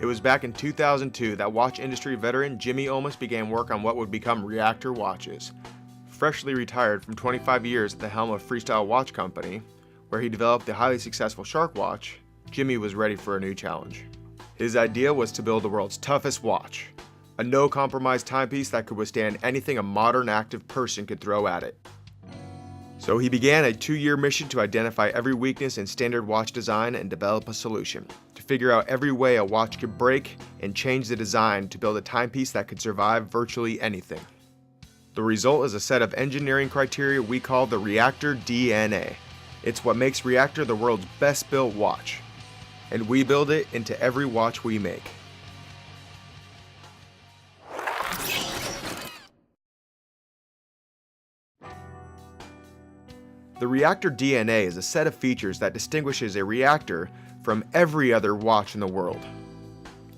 It was back in 2002 that watch industry veteran Jimmy Olmus began work on what would become Reactor watches. Freshly retired from 25 years at the helm of Freestyle Watch Company, where he developed the highly successful Shark watch, Jimmy was ready for a new challenge. His idea was to build the world's toughest watch, a no-compromise timepiece that could withstand anything a modern active person could throw at it. So he began a 2-year mission to identify every weakness in standard watch design and develop a solution, to figure out every way a watch could break and change the design to build a timepiece that could survive virtually anything. The result is a set of engineering criteria we call the Reactor DNA. It's what makes Reactor the world's best built watch, and we build it into every watch we make. The Reactor DNA is a set of features that distinguishes a Reactor from every other watch in the world.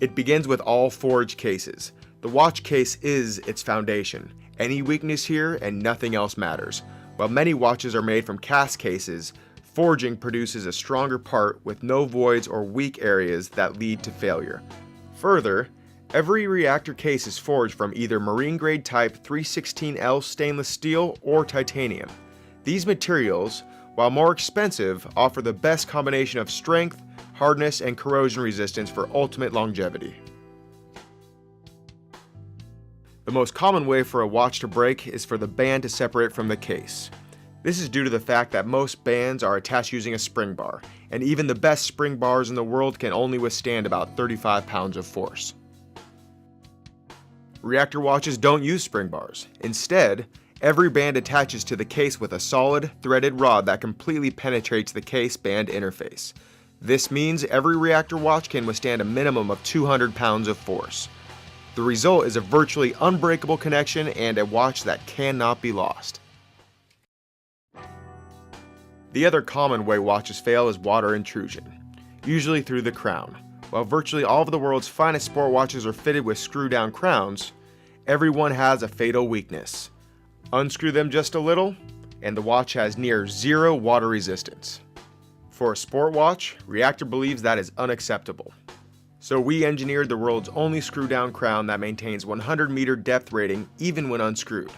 It begins with all forged cases. The watch case is its foundation. Any weakness here and nothing else matters. While many watches are made from cast cases, forging produces a stronger part with no voids or weak areas that lead to failure. Further, every Reactor case is forged from either marine grade type 316L stainless steel or titanium. These materials, while more expensive, offer the best combination of strength, hardness, and corrosion resistance for ultimate longevity. The most common way for a watch to break is for the band to separate from the case. This is due to the fact that most bands are attached using a spring bar, and even the best spring bars in the world can only withstand about 35 pounds of force. Reactor watches don't use spring bars. Instead, every band attaches to the case with a solid, threaded rod that completely penetrates the case-band interface. This means every Reactor watch can withstand a minimum of 200 pounds of force. The result is a virtually unbreakable connection and a watch that cannot be lost. The other common way watches fail is water intrusion, usually through the crown. While virtually all of the world's finest sport watches are fitted with screw-down crowns, every one has a fatal weakness. Unscrew them just a little, and the watch has near zero water resistance. For a sport watch, Reactor believes that is unacceptable. So we engineered the world's only screw-down crown that maintains 100-meter depth rating even when unscrewed.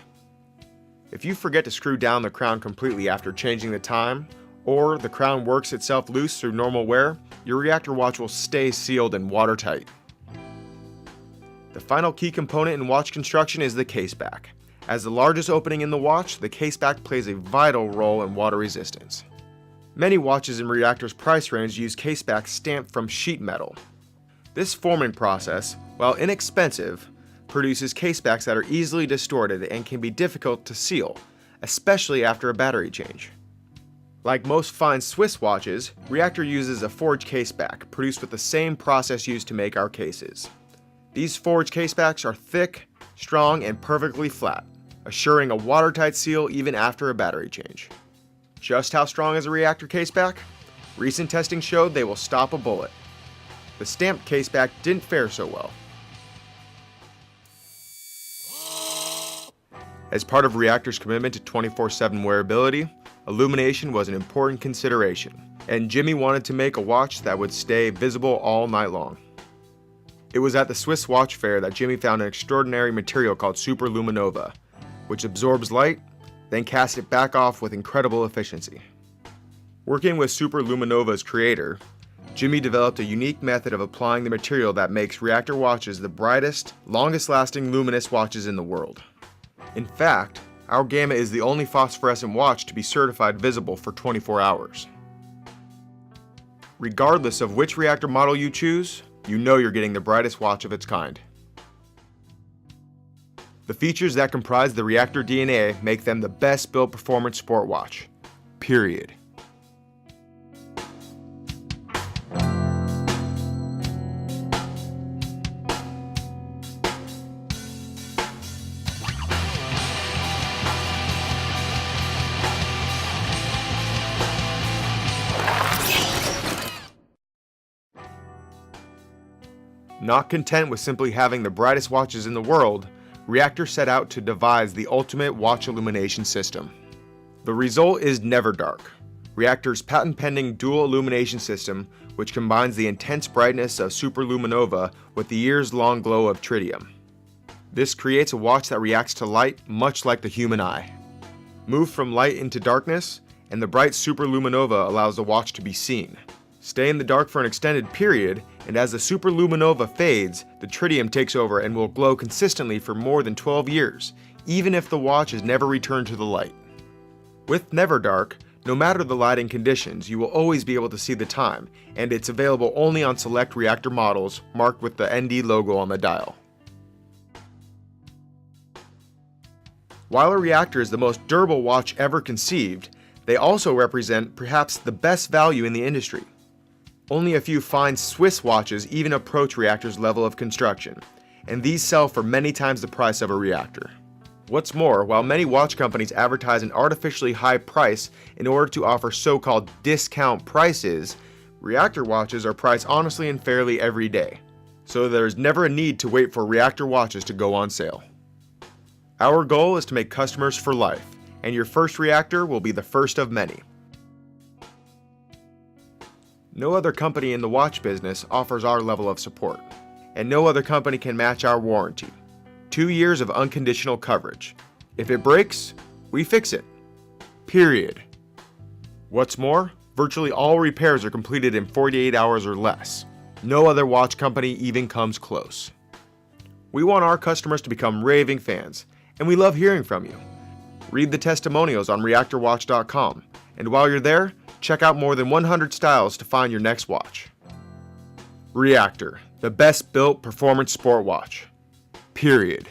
If you forget to screw down the crown completely after changing the time, or the crown works itself loose through normal wear, your Reactor watch will stay sealed and watertight. The final key component in watch construction is the caseback. As the largest opening in the watch, the caseback plays a vital role in water resistance. Many watches in Reactor's price range use casebacks stamped from sheet metal. This forming process, while inexpensive, produces casebacks that are easily distorted and can be difficult to seal, especially after a battery change. Like most fine Swiss watches, Reactor uses a forged caseback produced with the same process used to make our cases. These forged casebacks are thick, strong, and perfectly flat, assuring a watertight seal even after a battery change. Just how strong is a Reactor caseback? Recent testing showed they will stop a bullet. The stamped caseback didn't fare so well. As part of Reactor's commitment to 24/7 wearability, illumination was an important consideration, and Jimmy wanted to make a watch that would stay visible all night long. It was at the Swiss Watch Fair that Jimmy found an extraordinary material called Superluminova, which absorbs light, then casts it back off with incredible efficiency. Working with Superluminova's creator, Jimmy developed a unique method of applying the material that makes Reactor watches the brightest, longest-lasting luminous watches in the world. In fact, our Gamma is the only phosphorescent watch to be certified visible for 24 hours. Regardless of which Reactor model you choose, you know you're getting the brightest watch of its kind. The features that comprise the Reactor DNA make them the best built performance sport watch. Period. Not content with simply having the brightest watches in the world, Reactor set out to devise the ultimate watch illumination system. The result is Never Dark, Reactor's patent-pending dual illumination system, which combines the intense brightness of superluminova with the years-long glow of tritium. This creates a watch that reacts to light much like the human eye. Move from light into darkness, and the bright superluminova allows the watch to be seen. Stay in the dark for an extended period, and as the superluminova fades, the tritium takes over and will glow consistently for more than 12 years, even if the watch is never returned to the light. With Never Dark, no matter the lighting conditions, you will always be able to see the time, and it's available only on select Reactor models marked with the ND logo on the dial. While a Reactor is the most durable watch ever conceived, they also represent perhaps the best value in the industry. Only a few fine Swiss watches even approach Reactor's level of construction, and these sell for many times the price of a Reactor. What's more, while many watch companies advertise an artificially high price in order to offer so-called discount prices, Reactor watches are priced honestly and fairly every day, so there's never a need to wait for Reactor watches to go on sale. Our goal is to make customers for life, and your first Reactor will be the first of many. No other company in the watch business offers our level of support, and no other company can match our warranty. 2 years of unconditional coverage. If it breaks, we fix it. Period. What's more, virtually all repairs are completed in 48 hours or less. No other watch company even comes close. We want our customers to become raving fans, and we love hearing from you. Read the testimonials on reactorwatch.com, and while you're there, check out more than 100 styles to find your next watch. Reactor, the best built performance sport watch. Period.